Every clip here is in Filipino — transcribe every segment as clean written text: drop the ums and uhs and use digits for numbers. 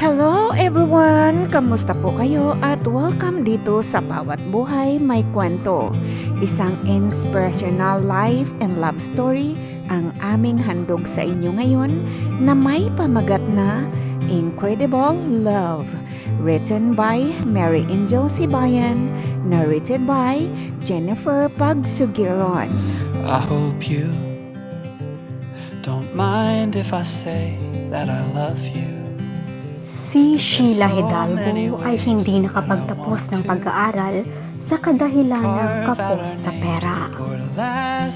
Hello everyone! Kamusta po kayo at welcome dito sa Bawat Buhay May Kwento. Isang inspirational life and love story ang aming handog sa inyo ngayon na may pamagat na Incredible Love. Written by Mary Angel Sibayan, narrated by Jennifer Pagsugiron. I hope you don't mind if I say that I love you. Si Sheila Hidalgo ay hindi nakapagtapos ng pag-aaral sa kadahilan ng kapos sa pera.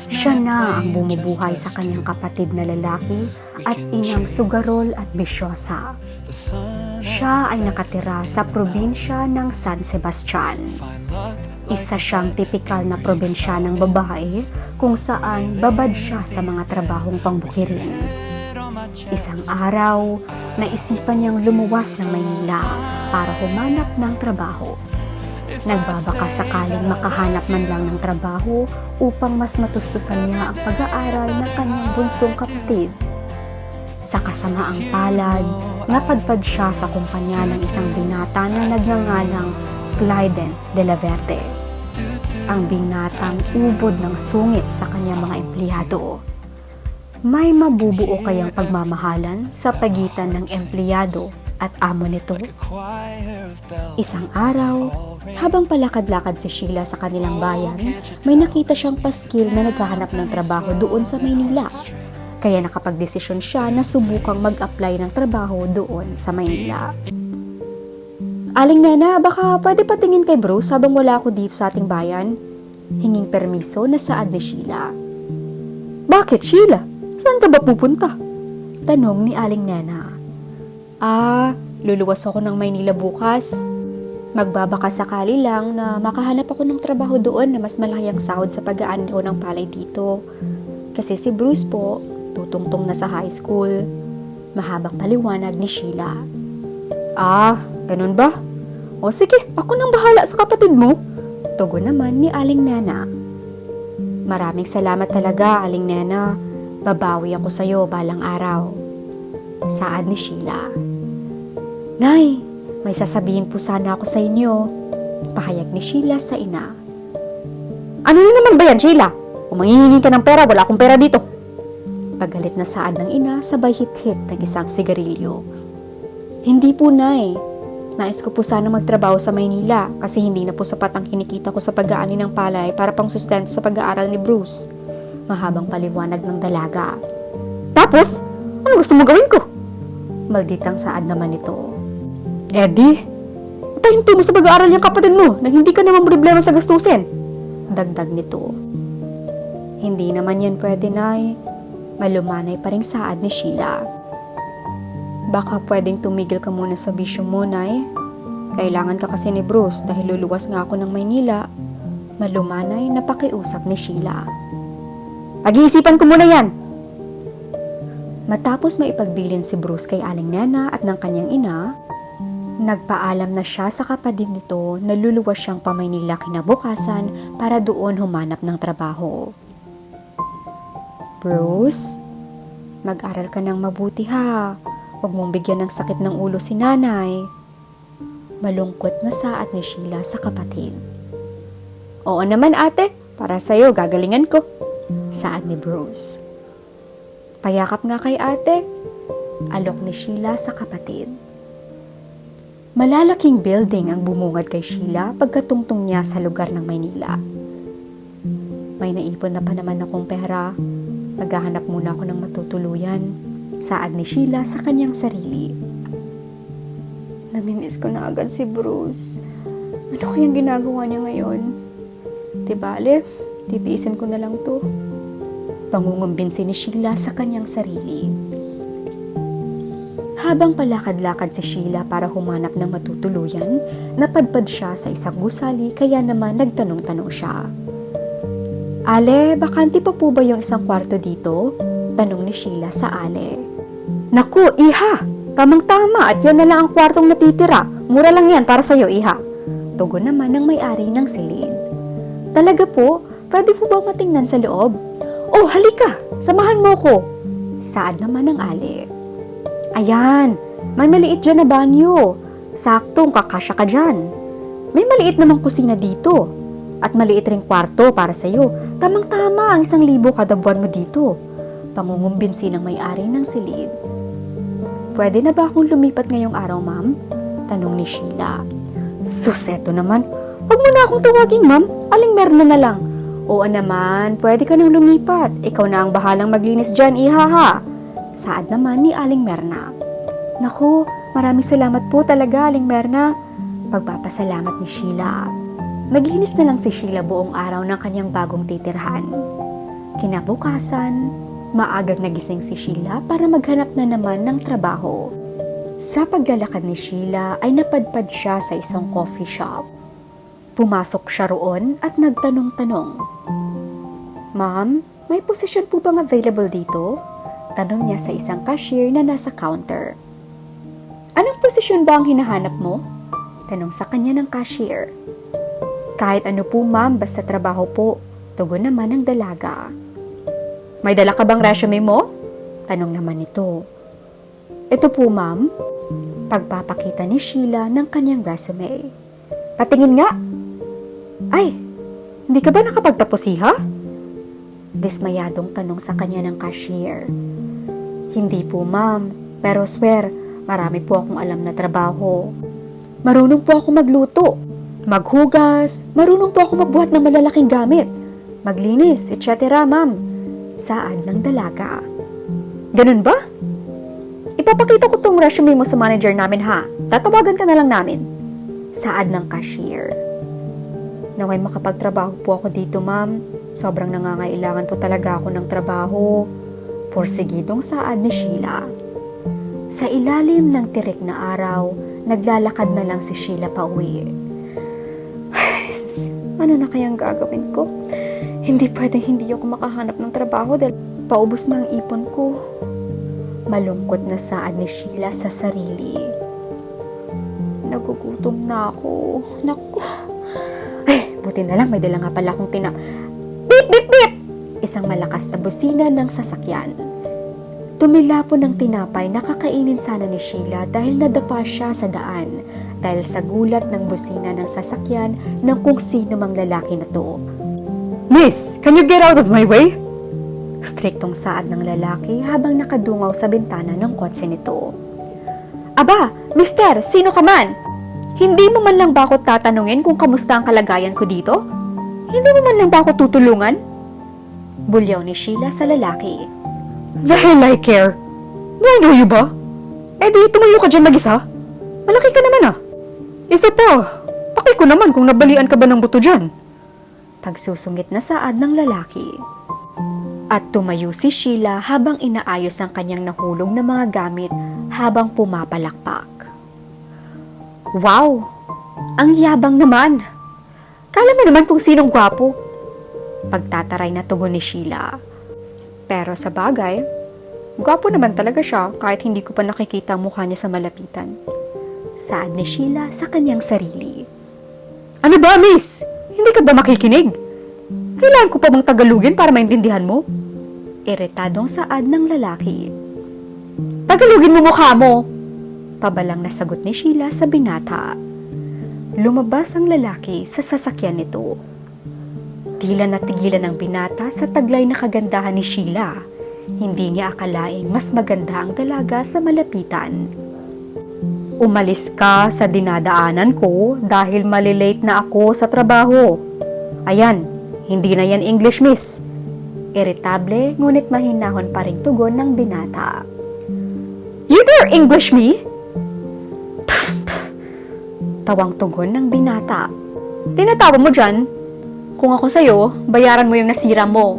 Siya na ang bumubuhay sa kanyang kapatid na lalaki at inang sugarol at bisyosa. Siya ay nakatira sa probinsya ng San Sebastian. Isa siyang tipikal na probinsyanang babae kung saan babad siya sa mga trabahong pangbukirin. Isang araw, naisipan niyang lumuwas ng Maynila para humanap ng trabaho. Nagbabaka sakaling makahanap man lang ng trabaho upang mas matustusan niya ang pag-aaral ng kanyang bunsong kapatid. Sa kasamaang palad, napadpad siya sa kumpanya ng isang binata na nagngangalang Clyden de la Verde. Ang binatang ubod ng sungit sa kanyang mga empleyado. May mabubuo kayang pagmamahalan sa pagitan ng empleyado at amo nito? Isang araw, habang palakad-lakad si Sheila sa kanilang bayan, may nakita siyang paskil na naghahanap ng trabaho doon sa Maynila. Kaya nakapagdesisyon siya na subukang mag-apply ng trabaho doon sa Maynila. Aling Nena, baka pwede patingin kay Bruce habang wala ako dito sa ating bayan? Hinging permiso na saad ni Sheila. Bakit, Sheila? Saan ka ba pupunta? Tanong ni Aling Nena. Luluwas ako ng Maynila bukas. Magbabaka sakali lang na makahanap ako ng trabaho doon na mas malaki ang sahod sa pag-aani ko ng palay dito. Kasi si Bruce po, tutungtong na sa high school. Mahabang paliwanag ni Sheila. Ganun ba? O sige, ako nang bahala sa kapatid mo. Tugon naman ni Aling Nena. Maraming salamat talaga, Aling Nena. Babawi ako sa'yo balang araw. Saad ni Sheila. Nay, may sasabihin po sana ako sa inyo. Pahayag ni Sheila sa ina. Ano na naman ba yan, Sheila? Kung manghihingi ka ng pera, wala akong pera dito. Pagalit na saad ng ina, sabay hit-hit ng isang sigarilyo. Hindi po, Nay. Nais ko po sana magtrabaho sa Maynila kasi hindi na po sapat ang kinikita ko sa pag-aani ng palay para pang sustento sa pag-aaral ni Bruce. Mahabang paliwanag ng dalaga. Tapos, ano gusto mo gawin ko? Malditang saad naman ito. Eddie, ipahinto mo sa pag-aaral yung kapatid mo na hindi ka naman problema sa gastusin. Dagdag nito. Hindi naman yan pwede, Nay. Malumanay pa ring saad ni Sheila. Baka pwedeng tumigil ka muna sa bisyo mo, Nay. Kailangan ka kasi ni Bruce dahil luluwas nga ako ng Maynila. Malumanay na pakiusap ni Sheila. Pag-iisipan ko muna yan. Matapos maipagbilin si Bruce kay Aling Nena at ng kanyang ina, nagpaalam na siya sa kapatid nito na luluwas siyang pa Maynila kinabukasan para doon humanap ng trabaho. Bruce, mag-aral ka ng mabuti ha. Huwag mong bigyan ng sakit ng ulo si nanay. Malungkot na saad ni Sheila sa kapatid. Oo naman ate, para sa'yo gagalingan ko. Saad ni Bruce. Payakap nga kay ate. Alok ni Sheila sa kapatid. Malalaking building ang bumungad kay Sheila pagkatungtong niya sa lugar ng Maynila. May naipon na pa naman akong pera. Maghahanap muna ako ng matutuluyan. Saad ni Sheila sa kanyang sarili. Namimiss ko na agad si Bruce. Ano kayang ginagawa niya ngayon? Tibale, titiisin ko na lang to. Pangungumbinsi ni Sheila sa kanyang sarili. Habang palakad-lakad si Sheila para humanap ng matutuluyan, napadpad siya sa isang gusali kaya naman nagtanong-tanong siya. Ale, bakanti pa po ba yung isang kwarto dito? Tanong ni Sheila sa Ale. Naku, iha! Tamang-tama at yan na lang ang kwartong natitira. Mura lang yan para sa'yo, iha. Tugon naman ng may-ari ng silid. Talaga po? Pwede po ba matingnan sa loob? Oh, halika! Samahan mo ko! Saad naman ng Ali. Ayan, May maliit dyan na banyo. Saktong kakasya ka dyan. May maliit namang kusina dito. At maliit ring kwarto para sa'yo. Tamang-tama ang 1,000 kada buwan mo dito. Pangungumbinsi ng may-ari ng silid. Pwede na ba akong lumipat ngayong araw, ma'am? Tanong ni Sheila. Sus, eto naman. Huwag mo na akong tawagin, ma'am. Aling Merna na lang. Oo naman, pwede ka nang lumipat. Ikaw na ang bahalang maglinis dyan, ihaha. Saad naman ni Aling Merna. Naku, maraming salamat po talaga, Aling Merna. Pagpapasalamat ni Sheila. Naglinis na lang si Sheila buong araw ng kanyang bagong titirhan. Kinabukasan, maagang nagising si Sheila para maghanap na naman ng trabaho. Sa paglalakad ni Sheila ay napadpad siya sa isang coffee shop. Pumasok siya roon at nagtanong-tanong. Ma'am, may posisyon po bang available dito? Tanong niya sa isang cashier na nasa counter. Anong posisyon ba ang hinahanap mo? Tanong sa kanya ng cashier. Kahit ano po ma'am, basta trabaho po. Tugon naman ng dalaga. May dala ka bang resume mo? Tanong naman ito. Ito po ma'am. Pagpapakita ni Sheila ng kanyang resume. Patingin nga. Ay, hindi ka ba nakapagtapos iha? Dismayadong tanong sa kanya ng cashier. Hindi po ma'am, pero swear, marami po akong alam na trabaho. Marunong po ako magluto, maghugas, marunong po ako magbuhat ng malalaking gamit, maglinis, etc. ma'am. Saad ng dalaga. Ganun ba? Ipapakita ko tong resume mo sa manager namin ha. Tatawagan ka na lang namin. Saad ng cashier. Naway makapagtrabaho po ako dito ma'am. Sobrang nangangailangan po talaga ako ng trabaho. Porsigidong saad ni Sheila. Sa ilalim ng tirik na araw, naglalakad na lang si Sheila pa uwi. Ano na kayang gagawin ko? Hindi pwedeng hindi ako makahanap ng trabaho dahil paubos na ang ipon ko. Malungkot na saad ni Sheila sa sarili. Nagugutom na ako. Naku. Ay, buti na lang may dala nga pala akong Beep, beep, beep! Isang malakas na busina ng sasakyan. Tumilapon ng tinapay na kakainin sana ni Sheila dahil nadapa siya sa daan dahil sa gulat ng busina ng sasakyan ng kung sino mang lalaki na to. Miss, can you get out of my way? Striktong saad ng lalaki habang nakadungaw sa bintana ng kotse nito. Aba, mister, sino ka man? Hindi mo man lang ba ako tatanungin kung kamusta ang kalagayan ko dito? Hindi mo man lang ba ako tutulungan? Bulyaw ni Sheila sa lalaki. The hell I care. Know you ba? Eh di tumayo ka dyan mag-isa. Malaki ka naman ah. Isa pa, paki ko naman kung nabalian ka ba ng buto dyan. Pagsusungit na saad ng lalaki. At tumayo si Sheila habang inaayos ang kanyang nahulog na mga gamit habang pumapalakpak. Wow! Ang yabang naman! Kala mo naman kung sinong gwapo. Pagtataray na tugon ni Sheila. Pero sa bagay, gwapo naman talaga siya kahit hindi ko pa nakikita ang mukha niya sa malapitan. Saad ni Sheila sa kanyang sarili. Ano ba, miss? Hindi ka ba makikinig? Kailangan ko pa bang tagalugin para maintindihan mo? Iritadong saad ng lalaki. Tagalugin mo mukha mo! Pabalang nasagot ni Sheila sa binata. Lumabas ang lalaki sa sasakyan nito. Tila natigilan ng binata sa taglay na kagandahan ni Sheila. Hindi niya akalaing mas maganda ang dalaga sa malapitan. Umalis ka sa dinadaanan ko dahil malilate na ako sa trabaho. Ayan, hindi na yan English, miss. Iritable ngunit mahinahon pa ring tugon ng binata. You dare English me? Tawang tugon ng binata. Tinatawa mo dyan? Kung ako sa'yo, bayaran mo yung nasira mo.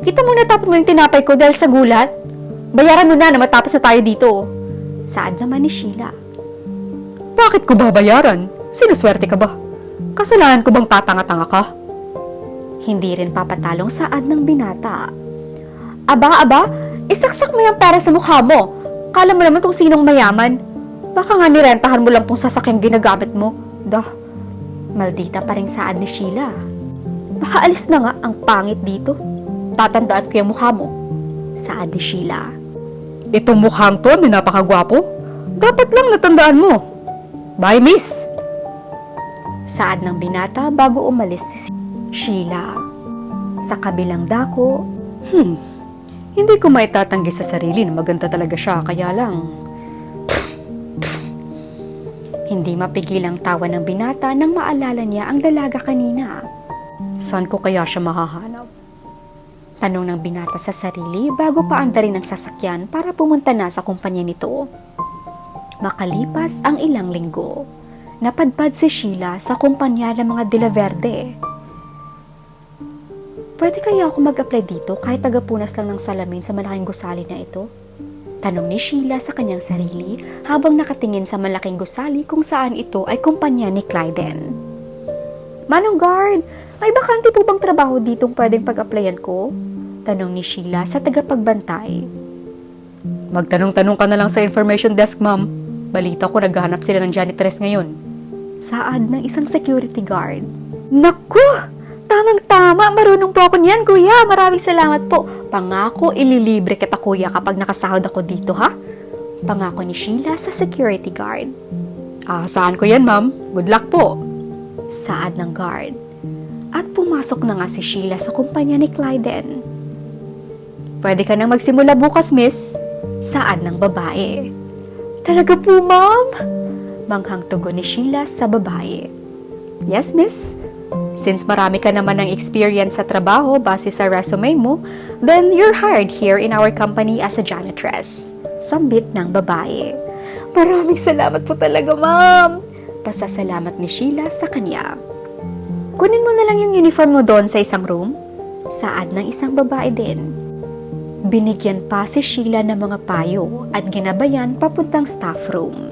Kita mo natapon mo yung tinapay ko dahil sa gulat? Bayaran mo na matapos na tayo dito. Saad naman ni Sheila. Bakit ko babayaran? Sinuswerte ka ba? Kasalanan ko bang tatanga-tanga ka? Hindi rin papatalong saad ng binata. Aba, isaksak mo yung pera sa mukha mo. Kala mo naman kung sinong mayaman. Baka nga nirentahan mo lang tong sasakyang ginagamit mo. Dah, maldita pa rin saad ni Sheila. Baka alis na nga ang pangit dito. Tatandaan ko yung mukha mo. Saad ni Sheila. Itong mukhang to na napakagwapo. Dapat lang natandaan mo. Bye, miss! Saad ng binata bago umalis si Sheila. Sa kabilang dako, hindi ko maitatanggi sa sarili na maganda talaga siya, kaya lang... Hindi mapigil ang tawa ng binata nang maalala niya ang dalaga kanina. Saan ko kaya siya mahahanap? Tanong ng binata sa sarili bago paandarin ang sasakyan para pumunta na sa kumpanya nito. Makalipas ang ilang linggo, napadpad si Sheila sa kumpanya ng mga De La Verde. Pwede kaya ako mag-apply dito kahit tagapunas lang ng salamin sa malaking gusali na ito? Tanong ni Sheila sa kanyang sarili habang nakatingin sa malaking gusali kung saan ito ay kumpanya ni Clyden. Manong guard, may bakante po bang trabaho ditong pwedeng pag-applyan ko? Tanong ni Sheila sa tagapagbantay. Magtanong-tanong ka na lang sa information desk, ma'am. Balita ko naghahanap sila ng janitress ngayon. Saad ng isang security guard. Naku! Tamang-tama, marunong po ako niyan, kuya. Maraming salamat po. Pangako, ililibre kita, kuya, kapag nakasahod ako dito, ha? Pangako ni Sheila sa security guard. Saan ko yan, ma'am? Good luck po. Saad ng guard. At pumasok na nga si Sheila sa kumpanya ni Clyden. Pwede ka nang magsimula bukas, miss. Saad ng babae. Talaga po, ma'am? Manghang tugon ni Sheila sa babae. Yes, miss. Since marami ka naman ng experience sa trabaho base sa resume mo, then you're hired here in our company as a janitress. Sambit ng babae. Maraming salamat po talaga, ma'am. Pasasalamat ni Sheila sa kanya. Kunin mo na lang yung uniform mo doon sa isang room. Saad ng isang babae din. Binigyan pa si Sheila ng mga payo at ginabayan papuntang staff room.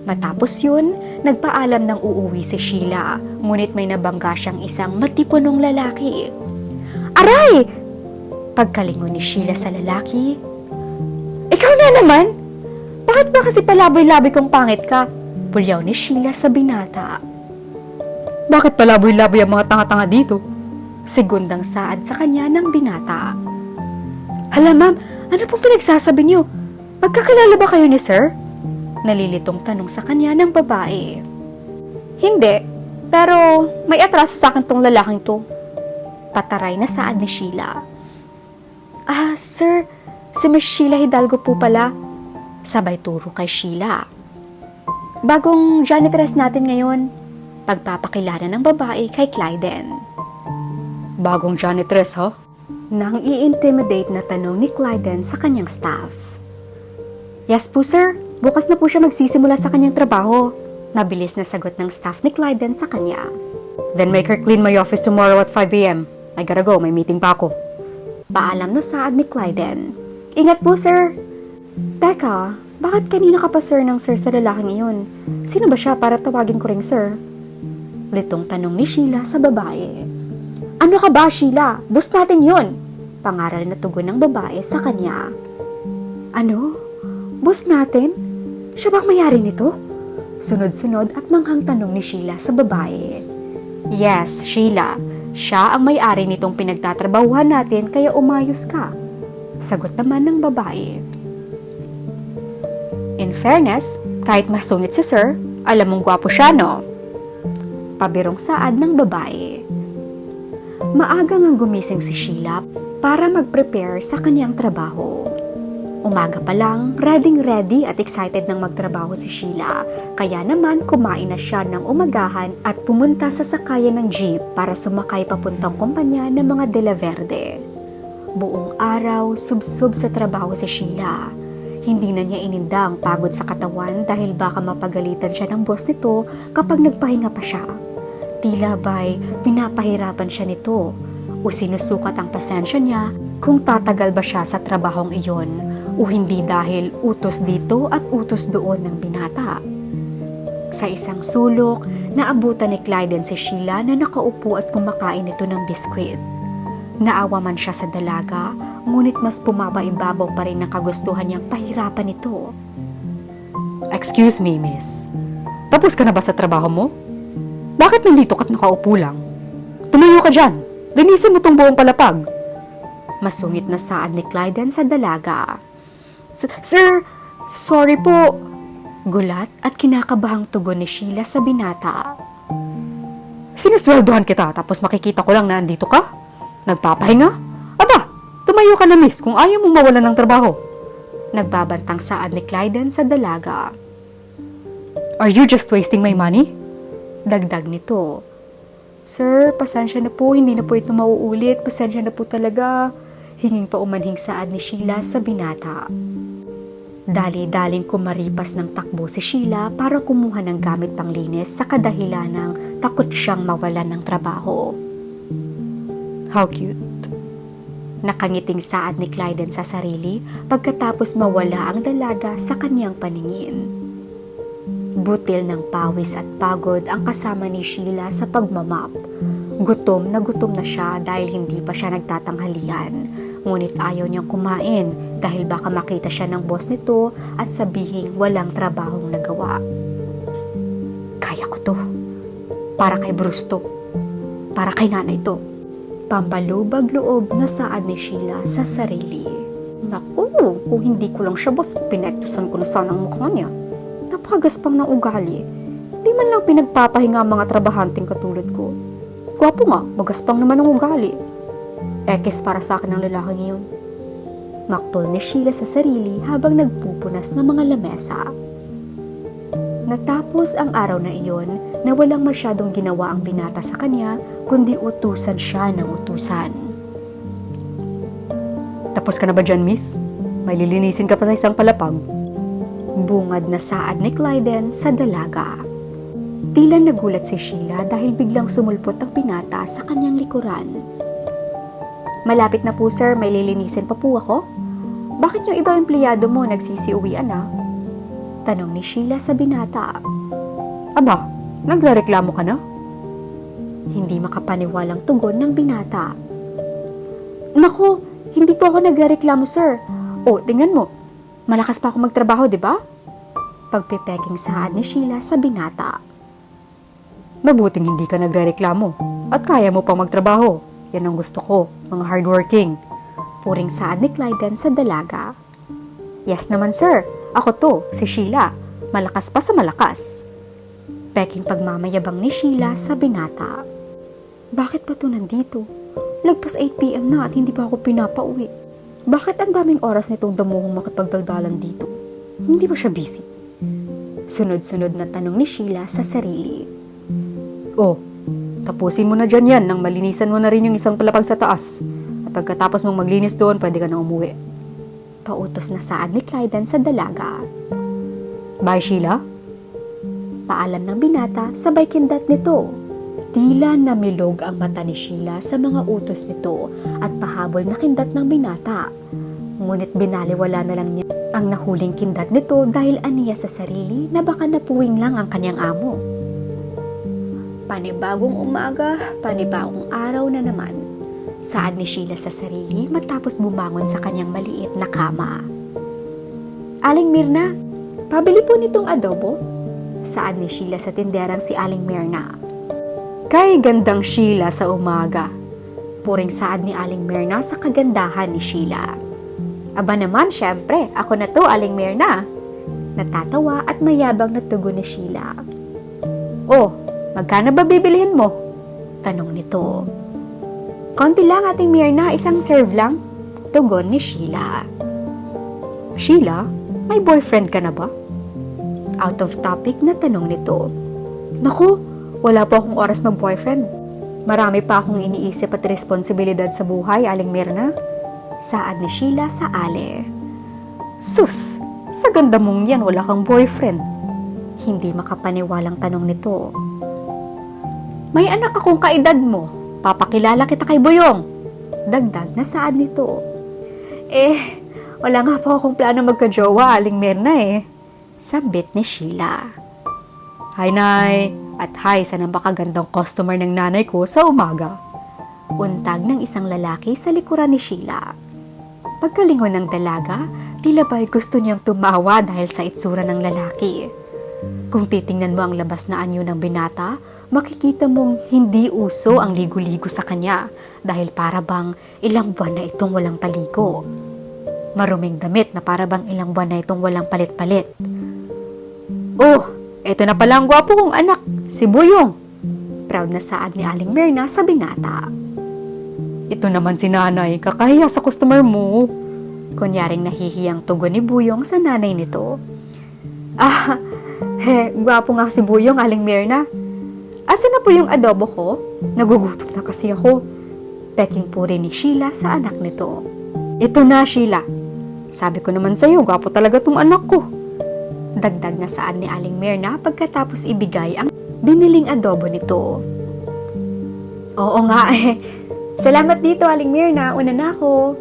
Matapos yun, nagpaalam ng uuwi si Sheila, ngunit may nabangga siyang isang matipunong lalaki. Aray! Pagkalingon ni Sheila sa lalaki, Ikaw na naman? Bakit ba kasi palaboy-laboy kong pangit ka? Pulyaw ni Sheila sa binata. Bakit palaboy-laboy ang mga tanga-tanga dito? Segundang saad sa kanya ng binata. Alam, ma'am, ano pong pinagsasabi niyo? Magkakilala ba kayo ni sir? Nalilitong tanong sa kanya ng babae. Hindi, pero may atraso sa akin tong lalaking to. Pataray na saad ni Sheila. Sir, si Miss Sheila Hidalgo po pala. Sabay turo kay Sheila. Bagong janitress natin ngayon. Pagpapakilala ng babae kay Clyden. Bagong janitress, ha? Nang i-intimidate na tanong ni Clyden sa kanyang staff. Yes po, sir. Bukas na po siya magsisimula sa kanyang trabaho. Mabilis na sagot ng staff ni Clyden sa kanya. Then make her clean my office tomorrow at 5 a.m. I gotta go, may meeting pa ako. Paalam na saad ni Clyden. Ingat po, sir. Teka, bakit kanina ka pa sir ng sir sa lalaking iyon? Sino ba siya para tawagin ko ring sir? Litong tanong ni Sheila sa babae. Ano ka ba, Sheila? Boss natin yun. Pangaral na tugon ng babae sa kanya. Ano? Boss natin? Siya bang mayari nito? Sunod-sunod at manghang tanong ni Sheila sa babae. Yes, Sheila. Siya ang may-ari nitong pinagtatrabahuhan natin kaya umayos ka. Sagot naman ng babae. In fairness, kahit masungit si sir, alam mong gwapo siya, no? Pabirong saad ng babae. Maaga nga gumising si Sheila para mag-prepare sa kanyang trabaho. Umaga pa lang, ready at excited nang magtrabaho si Sheila. Kaya naman kumain na siya ng umagahan at pumunta sa sakayan ng jeep para sumakay papuntang kumpanya ng mga De La Verde. Buong araw, subsob sa trabaho si Sheila. Hindi na niya ininda ang pagod sa katawan dahil baka mapagalitan siya ng boss nito kapag nagpahinga pa siya. Tila ba'y pinapahirapan siya nito o sinusukat ang pasensya niya kung tatagal ba siya sa trabahong iyon o hindi dahil utos dito at utos doon ng binata. Sa isang sulok, naabutan ni Clyden si Sheila na nakaupo at kumakain ito ng biskwit. Naawa man siya sa dalaga, ngunit mas pumapaibabaw pa rin ang kagustuhan niyang pahirapan ito. Excuse me, miss. Tapos ka na ba sa trabaho mo? Bakit nandito ka't nakaupo lang? Tumayo ka dyan. Linisin mo tong buong palapag. Masungit na saad ni Clyden sa dalaga. Sir, sorry po. Gulat at kinakabahang tugon ni Sheila sa binata. Sinusweldohan kita tapos makikita ko lang na andito ka? Nagpapahinga? Aba, tumayo ka na miss kung ayaw mong mawalan ng trabaho. Nagbabantang saad ni Clyden sa dalaga. Are you just wasting my money? Dagdag nito. Sir, pasensya na po, hindi na po ito mauulit. Pasensya na po talaga. Hinging pa umanhing saad ni Sheila sa binata. Dali-daling kumaripas ng takbo si Sheila para kumuha ng gamit panglinis sa kadahilan ng takot siyang mawalan ng trabaho. How cute. Nakangiting saad ni Clyden sa sarili pagkatapos mawala ang dalaga sa kanyang paningin. Butil ng pawis at pagod ang kasama ni Sheila sa pagmamap. Gutom na siya dahil hindi pa siya nagtatanghalian. Ngunit ayaw niyang kumain dahil baka makita siya ng boss nito at sabihing walang trabahong nagawa. Kaya ko to. Para kay Bruce to. Para kay nanay to. Pampalubag loob na saad ni Sheila sa sarili. Naku, kung hindi ko lang siya boss, pinektusan ko na sana ang mukha niya. Napakagaspang ng ugali. Di man lang pinagpapahinga ang mga trabahanting katulad ko. Gwapo nga, magaspang naman ang ugali. Ekes para sa akin ang lalaki ngayon. Maktol ni Sheila sa sarili habang nagpupunas ng mga lamesa. Natapos ang araw na iyon na walang masyadong ginawa ang binata sa kanya kundi utusan siya ng utusan. Tapos ka na ba dyan, miss? May lilinisin ka pa sa isang palapag. Bungad na saad ni Clyden sa dalaga. Tila nagulat si Sheila dahil biglang sumulpot ang binata sa kanyang likuran. Malapit na po sir, may lilinisin pa po ako. Bakit yung ibang empleyado mo nagsisiuwian na? Tanong ni Sheila sa binata. Aba, nagrereklamo ka na? Hindi makapaniwalang tugon ng binata. Nako, hindi po ako nagrereklamo sir. O, tingnan mo, malakas pa ako magtrabaho, di ba? Pagpipeking saad ni Sheila sa binata. Mabuting hindi ka nagrereklamo at kaya mo pang magtrabaho. Yan ang gusto ko, mga hardworking. Puring saad ni Clyden sa dalaga. Yes naman sir, ako to, si Sheila. Malakas pa sa malakas. Peking pagmamayabang ni Sheila sa binata. Bakit pa to nandito? Lagpas 8 PM na at hindi pa ako pinapauwi. Bakit ang daming oras nitong damuhong makipagdagdalan dito? Hindi ba siya busy? Sunod-sunod na tanong ni Sheila sa sarili. Oh, tapusin mo na dyan yan nang malinisan mo na rin yung isang palapag sa taas. At pagkatapos mong maglinis doon, pwede ka na umuwi. Pautos na saad ni Clyden sa dalaga. Bye, Sheila. Paalam ng binata sabay kindat nito. Tila namilog ang mata ni Sheila sa mga utos nito at pahabol na kindat ng binata. Ngunit binaliwala na lang niya ang nahuling kindat nito dahil aniya sa sarili na baka napuwing lang ang kanyang amo. Panibagong umaga, panibagong araw na naman. Saad ni Sheila sa sarili matapos bumangon sa kanyang maliit na kama. Aling Mirna, pabili po nitong adobo? Saad ni Sheila sa tinderang si Aling Mirna. Kay gandang Sheila sa umaga. Puring saad ni Aling Mirna sa kagandahan ni Sheila. Aba naman, syempre, ako na to, Aling Mirna. Natatawa at mayabang na tugon ni Sheila. Oh, magkano ba bibilihin mo? Tanong nito. Konti lang ating Mirna, isang serve lang. Tugon ni Sheila. Sheila, may boyfriend ka na ba? Out of topic na tanong nito. Naku, wala po akong oras mag-boyfriend. Marami pa akong iniisip at responsibilidad sa buhay, Aling Mirna. Saad ni Sheila sa ale. Sus, sa ganda mong yan, wala kang boyfriend. Hindi makapaniwalang tanong nito. May anak akong kaedad mo. Papakilala kita kay Boyong. Dagdag na saad nito. Wala nga po akong plano magka-jowa, Aling Mirna Sabit ni Sheila. Hi, Nay. At hi sa napakagandang customer ng nanay ko sa umaga. Untag ng isang lalaki sa likuran ni Sheila. Pagkalingon ng dalaga, tila ba'y gusto niyang tumawa dahil sa itsura ng lalaki. Kung titingnan mo ang labas na anyo ng binata, makikita mong hindi uso ang ligo-ligo sa kanya dahil para bang ilang buwan na itong walang paligo. Maruming damit na para bang ilang buwan na itong walang palit-palit. Oh, eto na pala ang gwapo kong anak, si Buyong. Proud na saad ni Aling Myrna sa binata. Ito naman si nanay, kakahiya sa customer mo. Kunyaring nahihiyang tugon ni Buyong sa nanay nito. Ah, gwapo nga si Buyong, Aling Myrna. Asa na po yung adobo ko? Nagugutom na kasi ako. Peking puri ni Sheila sa anak nito. Ito na, Sheila. Sabi ko naman sa'yo, gwapo talaga tong anak ko. Dagdag na saan ni Aling Myrna pagkatapos ibigay ang biniling adobo nito. Oo nga Salamat dito, Aling Myrna. Una na ako.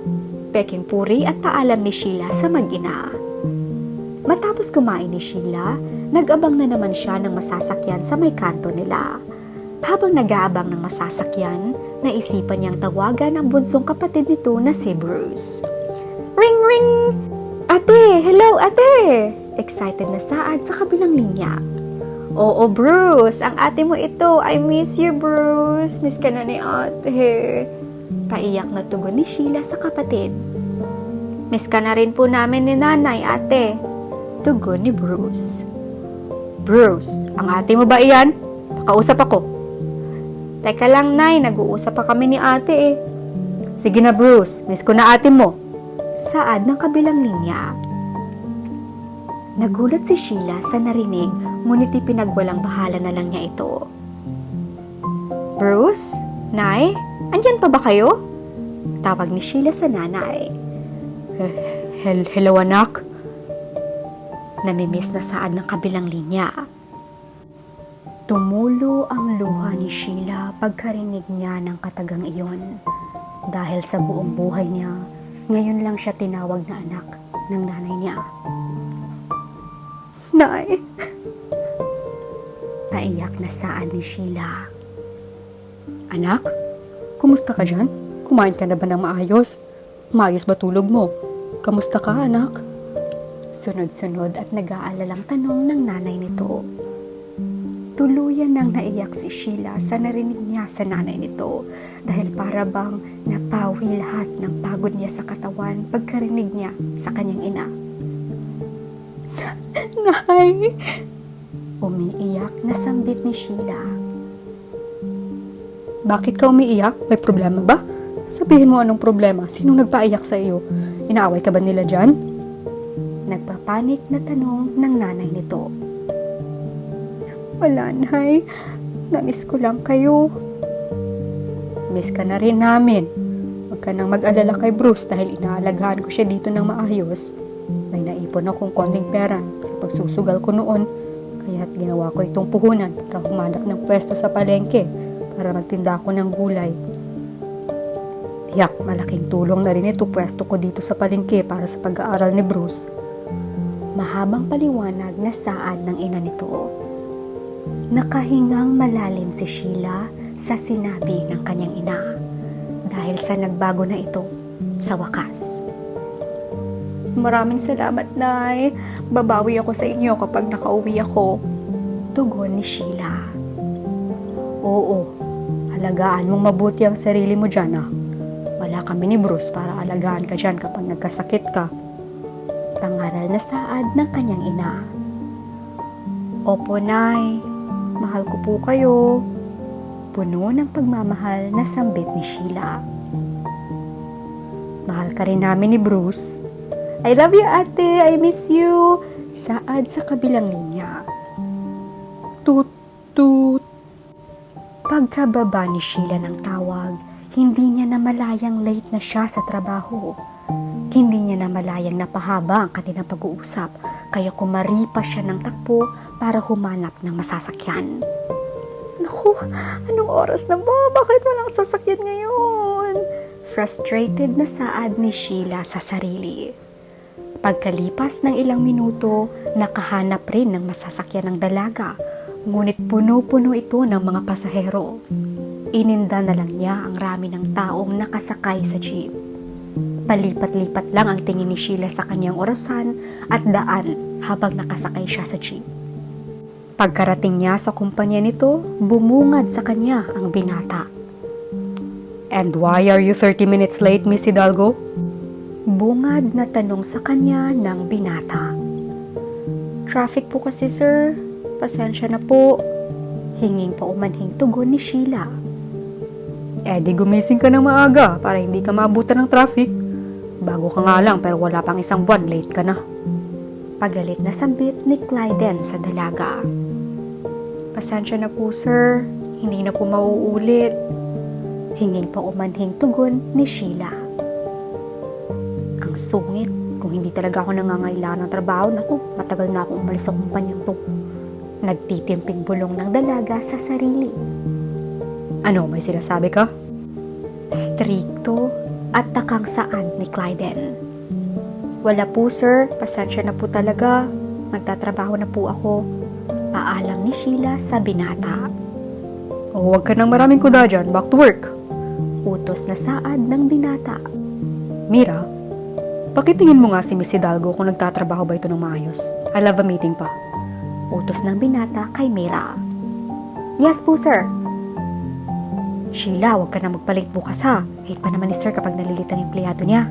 Peking puri at paalam ni Sheila sa mag-ina. Matapos kumain ni Sheila, nag-abang na naman siya ng masasakyan sa may kanto nila. Habang nag-aabang ng masasakyan, naisipan niyang tawagan ang bunsong kapatid nito na si Bruce. Ring ring! Ate! Hello, ate! Excited na saad sa kabilang linya. Oo, Bruce! Ang ate mo ito! I miss you, Bruce! Miss ka na ni ate. Paiyak na tugon ni Sheila sa kapatid. Miss ka na rin po namin ni nanay, ate. Tugon ni Bruce. Bruce, ang ate mo ba iyan? Nakausap ako. Teka lang, Nay, nag-uusap pa kami ni ate Sige na, Bruce, miss ko na ate mo. Saad ng kabilang linya. Nagulat si Sheila sa narinig, ngunit ipinagwalang bahala na lang niya ito. Bruce? Nay? Andyan pa ba kayo? Tawag ni Sheila sa nanay. Hello, anak? Namimiss na saad ng kabilang linya. Tumulo ang luha ni Sheila pagkarinig niya ng katagang iyon. Dahil sa buong buhay niya, ngayon lang siya tinawag na anak ng nanay niya. Nay! Naiyak na saad ni Sheila. Anak, kumusta ka dyan? Kumain ka na ba ng maayos? Maayos ba tulog mo? Kamusta ka, anak? Sunod-sunod at nag-aalalang tanong ng nanay nito. Tuluyan nang naiyak si Sheila sa narinig niya sa nanay nito dahil para bang napawi lahat ng pagod niya sa katawan pagkarinig niya sa kanyang ina. Nay! Umiiyak na sambit ni Sheila. Bakit ka umiiyak? May problema ba? Sabihin mo anong problema. Sinong nagpaiyak sa iyo? Inaaway ka ba nila dyan? Nagpapanik na tanong ng nanay nito. Wala, Nay. Namiss ko lang kayo. Miss ka na rin namin. Huwag ka nang mag-alala kay Bruce dahil inaalagaan ko siya dito ng maayos. May naipon akong konting pera sa pagsusugal ko noon, kaya't ginawa ko itong puhunan para humanap ng pwesto sa palengke para magtinda ako ng gulay. Tiyak, malaking tulong na rin ito pwesto ko dito sa palengke para sa pag-aaral ni Bruce. Mahabang paliwanag na saad ng ina nito. Nakahingang malalim si Sheila sa sinabi ng kanyang ina dahil sa nagbago na ito sa wakas. Maraming salamat, Nay. Babawi ako sa inyo kapag nakauwi ako. Tugon ni Sheila. Oo, alagaan mong mabuti ang sarili mo dyan, ah. Wala kami ni Bruce para alagaan ka dyan kapag nagkasakit ka. Pangaral na saad ng kanyang ina. Opo, Nay. Mahal ko po kayo. Puno ng pagmamahal na sambit ni Sheila. Mahal ka rin namin ni Bruce. I love you, ate. I miss you. Saad sa kabilang linya. Tut, tut. Pagkababa ni Sheila ng tawag, hindi niya namalayang late na siya sa trabaho. Hindi niya namalayang napahaba ang kanilang pag-uusap, kaya kumaripa siya ng takbo para humanap ng masasakyan. Naku, anong oras na ba? Bakit walang sasakyan ngayon? Frustrated na saad ni Sheila sa sarili. Pagkalipas ng ilang minuto, nakahanap rin ng masasakyan ng dalaga, ngunit puno-puno ito ng mga pasahero. Ininda na lang niya ang rami ng taong nakasakay sa jeep. Palipat-lipat lang ang tingin ni Sheila sa kanyang orasan at daan habang nakasakay siya sa jeep. Pagkarating niya sa kumpanya nito, bumungad sa kanya ang binata. And why are you 30 minutes late, Miss Hidalgo? Bungad na tanong sa kanya ng binata. traffic po kasi, sir. Pasensya na po. Hinging pa umanhing tugon ni Sheila. Di gumising ka ng maaga para hindi ka maabutan ng traffic. Bago ka nga lang pero wala pang isang buwan, late ka na. Pagalit na sambit ni Clyden sa dalaga. Pasensya na po, sir. Hindi na po mauulit. Hinging pa umanhing tugon ni Sheila. Ang sungit. Kung hindi talaga ako nangangailangan ng trabaho, naku, matagal na akong umalis sa kumpanyang to. Nagtitimping bulong ng dalaga sa sarili. Ano, may sinasabi ka? Strikto at takang saad ni Clyden. Wala po, sir. Pasensya na po talaga. Magtatrabaho na po ako. Paalam ni Sheila sa binata. Huwag ka nang maraming kuda dyan, back to work. Utos na saad ng binata. Mira, pakitingin mo nga si Miss Hidalgo kung nagtatrabaho ba ito ng maayos. I love a meeting pa. Utos ng binata kay Mira. Yes po, sir. Sheila, huwag ka na magpalit bukas ha. Hate pa naman ni sir kapag nalilit ang empleyado niya.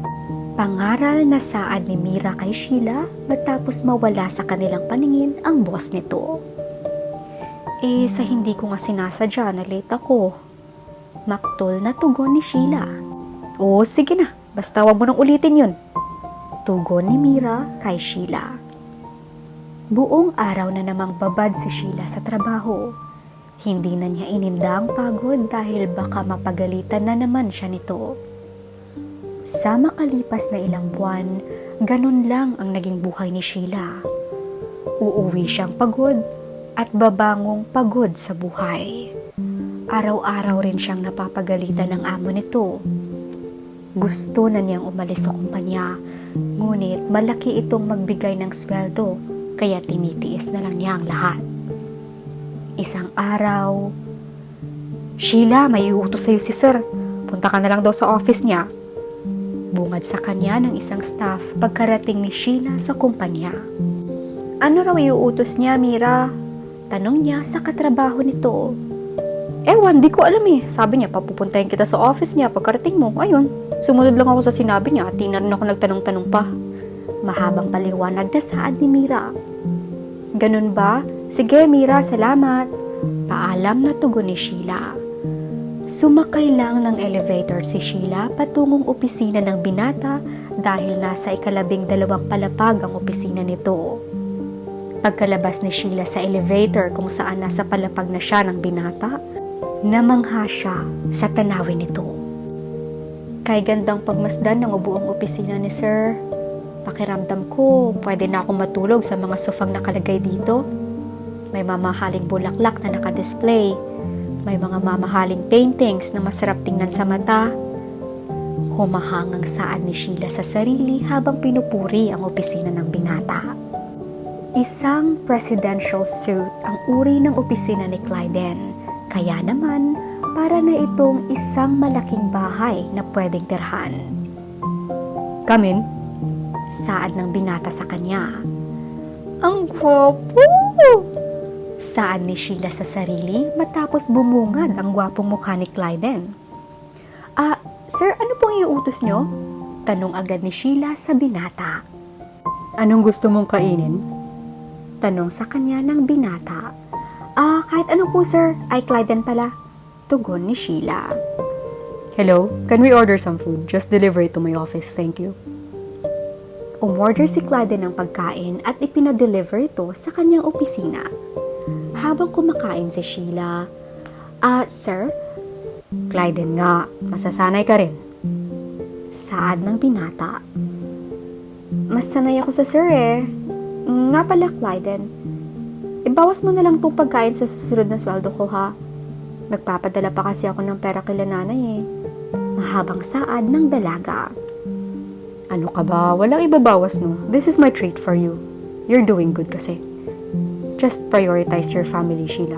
Pangaral na saad ni Mira kay Sheila matapos mawala sa kanilang paningin ang boss nito. Sa hindi ko nga sinasadya na late ako. Maktol na tugon ni Sheila. Oo, sige na. Basta wag mo nang ulitin yun. Tugon ni Mira kay Sheila. Buong araw na namang babad si Sheila sa trabaho. Hindi na niya ininda ang pagod dahil baka mapagalitan na naman siya nito. Sa makalipas na ilang buwan, ganun lang ang naging buhay ni Sheila. Uuwi siyang pagod at babangong pagod sa buhay. Araw-araw rin siyang napapagalitan ng amo nito. Gusto na niyang umalis sa kumpanya, ngunit malaki itong magbigay ng sweldo, kaya tinitiis na lang niya ang lahat. Isang araw, Sheila, may iutos sa'yo si sir. Punta ka na lang daw sa office niya. Bungad sa kanya ng isang staff pagkarating ni Sheila sa kumpanya. Ano raw iuutos niya, Mira? Tanong niya sa katrabaho nito. Ewan, di ko alam eh. Sabi niya, papupuntahin kita sa office niya pagkarating mo. Ayun, sumunod lang ako sa sinabi niya at di na rin ako nagtanong-tanong pa. Mahabang paliwanag na saad ni Mira. Ganun ba? Sige, Mira, salamat. Paalam na tugon ni Sheila. Sumakay lang ng elevator si Sheila patungong opisina ng binata dahil nasa 12 palapag ang opisina nito. Pagkalabas ni Sheila sa elevator kung saan nasa palapag na siya ng binata, namangha siya sa tanawin nito. Kay gandang pagmasdan ng ubuong opisina ni Sir. Pakiramdam ko, pwede na akong matulog sa mga sofang nakalagay dito. May mamahaling bulaklak na nakadisplay. May mga mamahaling paintings na masarap tingnan sa mata. Humahangang saad ni Sheila sa sarili habang pinupuri ang opisina ng binata. Isang presidential suite ang uri ng opisina ni Clyden. Kaya naman, para na itong isang malaking bahay na pwedeng tirhan. Come in. Saad ng binata sa kanya. Ang gwapo! Saad ni Sheila sa sarili matapos bumungad ang gwapong mukha ni Clyden. Sir, ano pong iuutos nyo? Tanong agad ni Sheila sa binata. Anong gusto mong kainin? Tanong sa kanya ng binata. Kahit ano po sir, ay Clyden pala. Tugon ni Sheila. Hello, can we order some food? Just deliver it to my office, thank you. Umorder si Clyden ng pagkain at ipinadeliver ito sa kanyang opisina. Habang kumakain si Sheila, Sir? Clyden nga, masasanay ka rin. Saad ng binata. Mas sanay ako sa sir eh. Nga pala Clyden, ibawas mo na lang tong pagkain sa susunod na sweldo ko ha. Nagpapadala pa kasi ako ng pera kay nanay eh. Mahabang saad ng dalaga. Ano ka ba? Walang ibabawas no. This is my treat for you. You're doing good kasi. Just prioritize your family, Sheila.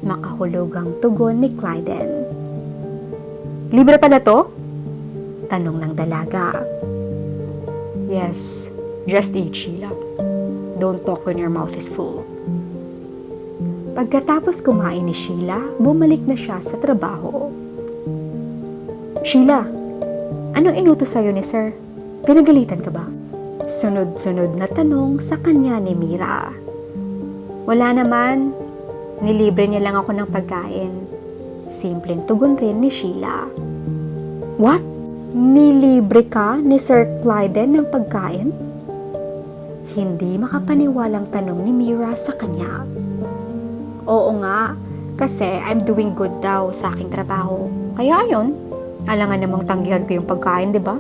Makahulugang tugon ni Clyden. Libre pala to? Tanong ng dalaga. Yes. Just eat, Sheila. Don't talk when your mouth is full. Pagkatapos kumain ni Sheila, bumalik na siya sa trabaho. Sheila, anong inutos sa'yo ni Sir? Pinagalitan ka ba? Sunod-sunod na tanong sa kanya ni Mira. Wala naman, nilibre niya lang ako ng pagkain. Simpleng tugon rin ni Sheila. What? Nilibre ka ni Sir Clyden ng pagkain? Hindi makapaniwalang tanong ni Mira sa kanya. Oo nga, kasi I'm doing good daw sa aking trabaho. Kaya ayun, alangan namang tanggihan ko yung pagkain, di ba?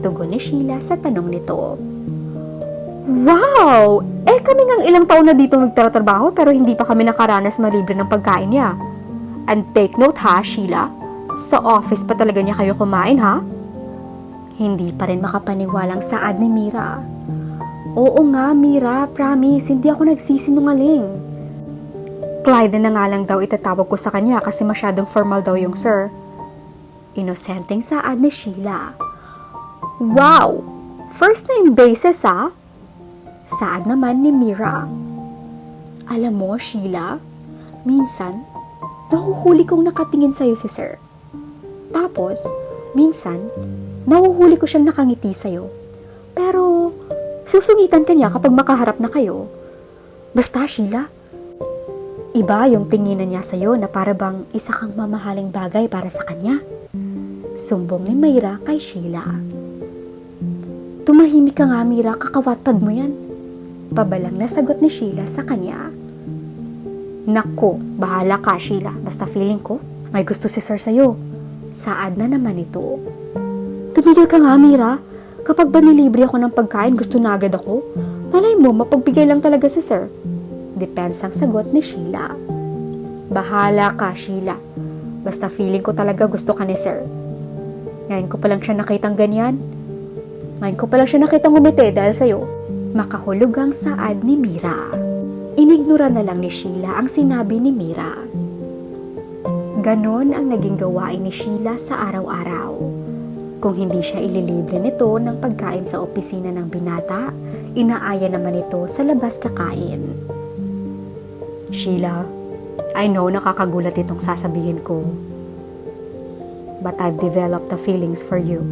Tugon ni Sheila sa tanong nito. Wow! Kami ngang ilang taon na dito nagtatrabaho pero hindi pa kami nakaranas malibre ng pagkain niya. And take note ha, Sheila, sa office pa talaga niya kayo kumain ha? Hindi pa rin makapaniwalang saad ni Mira. Oo nga, Mira, promise, hindi ako nagsisinungaling. Clyde na nga lang daw itatawag ko sa kanya kasi masyadong formal daw yung sir. Inosenteng saad ni Sheila. Wow! First name basis ha? Saad naman ni Mira. Alam mo, Sheila, minsan, nahuhuli kong nakatingin sa'yo si sir. Tapos, minsan, nahuhuli ko siyang nakangiti sa'yo. Pero, susungitan ka niya kapag makaharap na kayo. Basta, Sheila, iba yung tinginan niya sa'yo na para bang isa kang mamahaling bagay para sa kanya. Sumbong ni Mira kay Sheila. Tumahimik ka nga, Mira, kakawatpad mo yan. Pabalang na sagot ni Sheila sa kanya. Nako, bahala ka, Sheila. Basta feeling ko, may gusto si sir sa'yo. Saad na naman ito. Tumigil ka nga, Mira. Kapag ba nilibre ako ng pagkain, gusto na agad ako. Malay mo, mapagbigay lang talaga si sir. Depensang sagot ni Sheila. Bahala ka, Sheila. Basta feeling ko talaga gusto ka ni sir. Ngayon ko palang siya nakitang ganyan. Ngayon ko palang siya nakitang umiti dahil sa'yo. Makahulugang saad ni Mira. Inignora na lang ni Sheila ang sinabi ni Mira. Ganon ang naging gawain ni Sheila sa araw-araw. Kung hindi siya ililibre nito ng pagkain sa opisina ng binata, inaaya naman ito sa labas kakain. Sheila, I know nakakagulat itong sasabihin ko. But I've developed the feelings for you.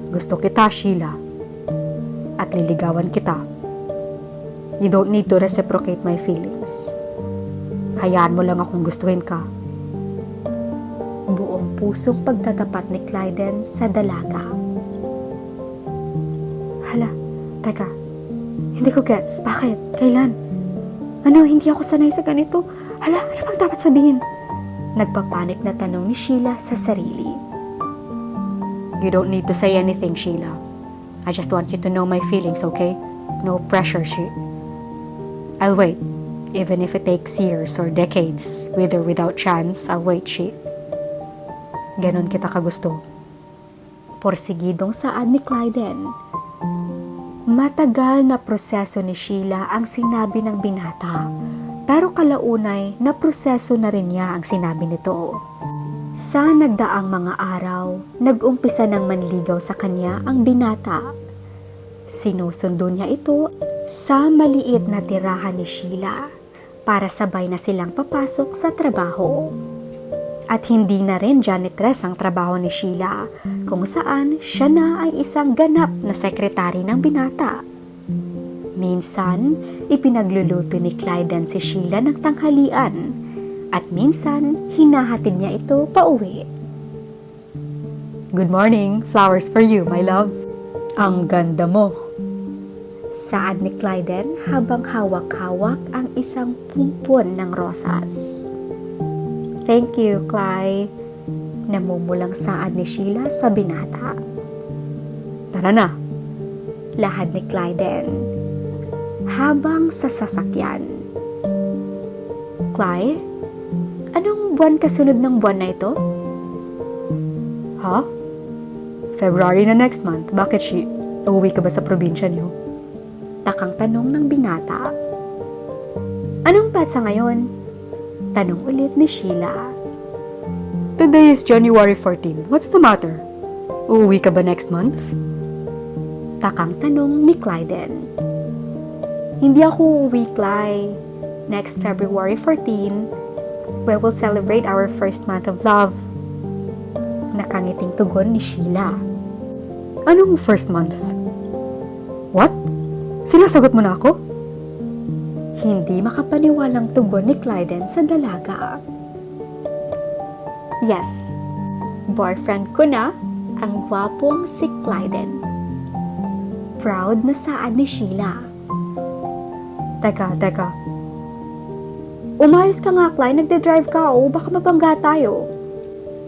Gusto kita, Sheila. At liligawan kita. You don't need to reciprocate my feelings. Hayaan mo lang akong gustuhin ka. Buong pusong pagtatapat ni Clyden sa dalaga. Hala, teka. Hindi ko gets. Bakit? Kailan? Ano, hindi ako sanay sa ganito. Hala, ano bang dapat sabihin? Nagpapanik na tanong ni Sheila sa sarili. You don't need to say anything, Sheila. I just want you to know my feelings, okay? No pressure, I'll wait. Even if it takes years or decades, with or without chance, I'll wait, Ganon kita kagusto. Porsigidong saad ni Clyden. Matagal na proseso ni Sheila ang sinabi ng binata, pero kalaunay na proseso na rin niya ang sinabi nito. Sa nagdaang mga araw, nag-umpisa ng manligaw sa kanya ang binata. Sinusundo niya ito sa maliit na tirahan ni Sheila para sabay na silang papasok sa trabaho. At hindi na rin janitress ang trabaho ni Sheila, kung saan siya na ay isang ganap na sekretary ng binata. Minsan, ipinagluluto ni Clyden si Sheila ng tanghalian at minsan, hinahatid niya ito pauwi. Good morning, flowers for you, my love. Ang ganda mo. Saad ni Clyden habang hawak-hawak ang isang pumpon ng rosas. Thank you, Cly. Namumulang saad ni Sheila sa binata. Tara na. Lahad ni Clyden. Habang sa sasakyan. Cly, anong buwan kasunod ng buwan na ito? Ha? February na next month. Bakit, uuwi ka ba sa probinsya niyo? Takang tanong ng binata. Anong petsa ngayon? Tanong ulit ni Sheila. Today is January 14. What's the matter? Uuwi ka ba next month? Takang tanong ni Clyden. Hindi ako uuwi, Cly. Next February 14, we will celebrate our first month of love. Nakangiting tugon ni Sheila. Anong first month? What? Sinasagot mo na ako? Hindi makapaniwalang tugon ni Clyden sa dalaga. Yes, boyfriend ko na ang gwapong si Clyden. Proud na saad ni Sheila. Teka. Umayos ka nga, Clyde. Nagde-drive ka o baka mabangga tayo.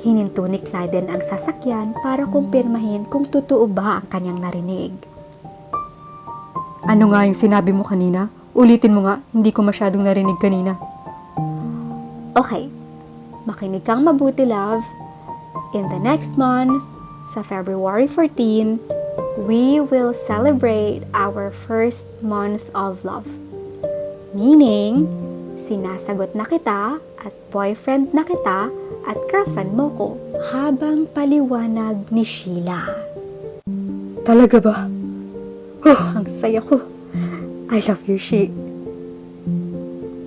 Hininto ni Clyden ang sasakyan para kumpirmahin kung totoo ba ang kanyang narinig. Ano nga yung sinabi mo kanina? Ulitin mo nga, hindi ko masyadong narinig kanina. Okay, makinig kang mabuti, love. In the next month, sa February 14, we will celebrate our first month of love. Meaning, sinasagot na kita at boyfriend na kita at girlfriend mo ko habang paliwanag ni Sheila. Talaga ba? Oh, ang saya ko. I love you, She.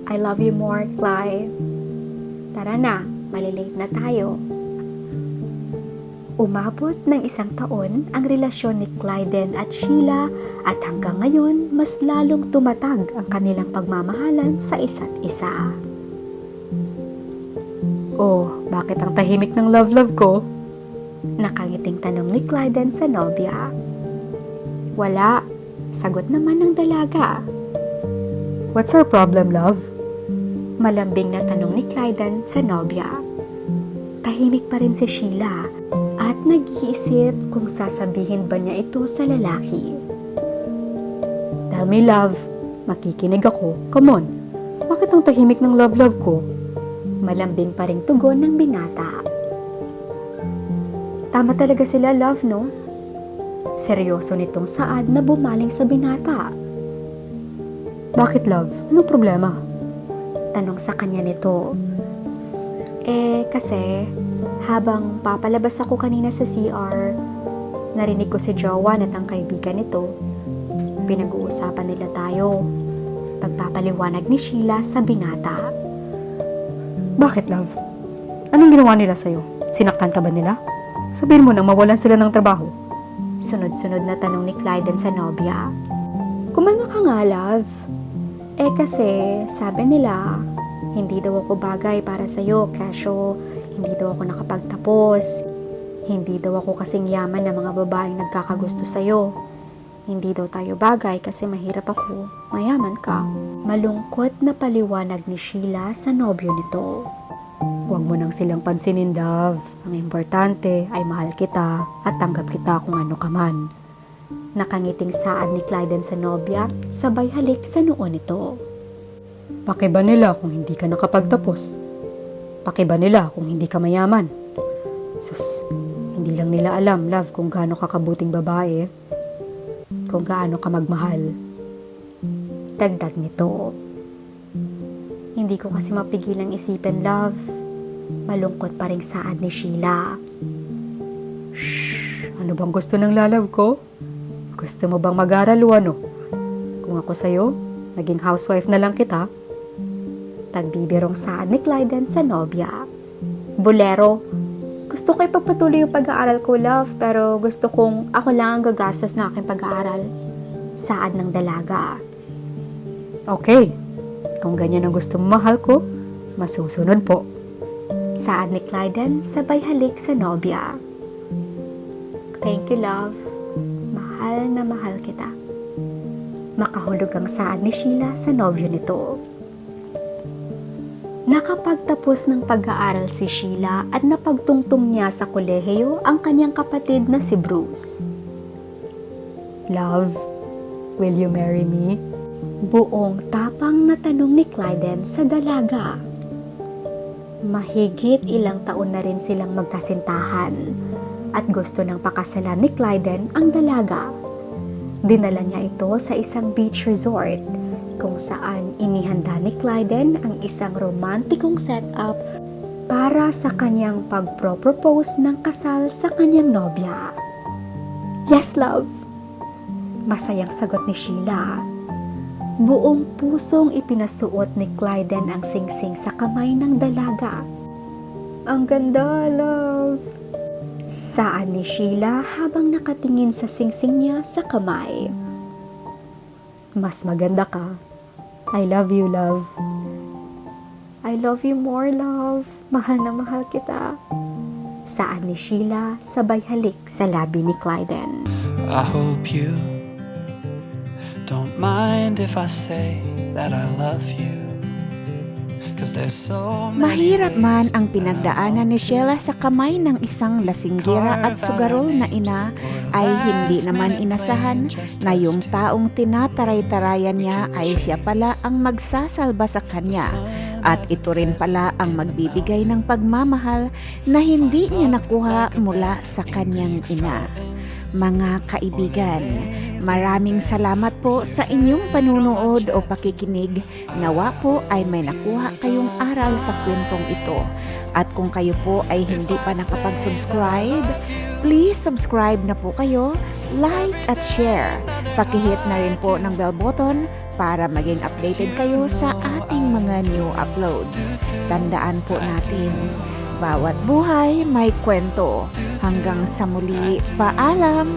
I love you more, Clyde. Tara na, malilate na tayo. Umabot ng 1 taon ang relasyon ni Clyden at Sheila at hanggang ngayon mas lalong tumatag ang kanilang pagmamahalan sa isa't isa. Oh, bakit ang tahimik ng love ko? Nakangiting tanong ni Clyden sa nobya. Wala, sagot naman ng dalaga. What's our problem, love? Malambing na tanong ni Clyden sa nobya. Tahimik pa rin si Sheila at nag-iisip kung sasabihin ba niya ito sa lalaki. Tell me, love, makikinig ako. Come on, bakit ang tahimik ng love ko? Malambing pa ring tugon ng binata. Tama talaga sila, love, no? Seryoso nitong saad na bumaling sa binata. Bakit, love? Anong problema? Tanong sa kanya nito. Kasi habang papalabas ako kanina sa CR, narinig ko si Jowan at ang kaibigan nito. Pinag-uusapan nila tayo. Pagpapaliwanag ni Sheila sa binata. Bakit, love? Anong ginawa nila sa'yo? Sinaktan ka ba nila? Sabihin mo nang mawalan sila ng trabaho. Sunod-sunod na tanong ni Clyden sa nobya. Kumalma ka nga, love. Kasi sabi nila, hindi daw ako bagay para sa'yo, kasyo hindi daw ako nakapagtapos. Hindi daw ako kasing yaman ng mga babaeng nagkakagusto sa'yo. Hindi daw tayo bagay kasi mahirap ako, mayaman ka. Malungkot na paliwanag ni Sheila sa nobyo nito. Huwag mo nang silang pansinin, love. Ang importante ay mahal kita at tanggap kita kung ano ka man. Nakangiting saad ni Clyden sa nobya, sabay halik sa noo nito. Pakiba nila kung hindi ka nakapagtapos? Pakiba nila kung hindi ka mayaman? Sus, hindi lang nila alam, love, kung gaano ka kabuting babae. Kung gaano ka magmahal. Dagdag nito. Hindi ko kasi mapigilang isipin, love. Malungkot pa ring saad ni Sheila. Shh! Ano bang gusto ng lalav ko? Gusto mo bang mag-aral o ano? Kung ako sa'yo, naging housewife na lang kita. Pagbibirong saad ni Clyden sa nobya. Bolero, gusto ko ipagpatuloy yung pag-aaral ko, love, pero gusto kong ako lang ang gagastos na aking pag-aaral. Saad ng dalaga. Okay, kung ganyan ang gusto mo, mahal ko, masusunod po. Saad ni Clyden sabay halik sa nobya. Thank you, love. Mahal na mahal kita. Makahulog ang saad ni Sheila sa nobyo nito. Nakapagtapos ng pag-aaral si Sheila at napagtungtong niya sa kolehiyo ang kanyang kapatid na si Bruce. Love, will you marry me? Buong tapang na tanong ni Clyden sa dalaga. Mahigit ilang taon na rin silang magkasintahan at gusto ng pakasalan ni Clyden ang dalaga. Dinala niya ito sa isang beach resort kung saan inihanda ni Clyden ang isang romantikong setup para sa kanyang pagpropose ng kasal sa kanyang nobya. Yes, love. Masayang sagot ni Sheila. Buong pusong ipinasuot ni Clyden ang singsing sa kamay ng dalaga. Ang ganda, love. Saad ni Sheila habang nakatingin sa singsing niya sa kamay. Mas maganda ka. I love you, love. I love you more, love. Mahal na mahal kita. Saan ni Sheila sabay halik sa labi ni Clyden. I hope you don't mind if I say that I love you. 'Cause there's so many Mahirap man ang pinagdaanan ni Sheila sa kamay ng isang lasinggira at sugarol na ina, ay hindi naman inasahan na yung taong tinataray-tarayan niya ay siya pala ang magsasalba sa kanya. At ito rin pala ang magbibigay ng pagmamahal na hindi niya nakuha mula sa kanyang ina. Mga kaibigan, maraming salamat po sa inyong panunood o pakikinig. Nawa po ay may nakuha kayong aral sa kwentong ito. At kung kayo po ay hindi pa nakapag-subscribe, please subscribe na po kayo, like at share. Pakihit na rin po ng bell button para maging updated kayo sa ating mga new uploads. Tandaan po natin, bawat buhay may kwento. Hanggang sa muli, paalam!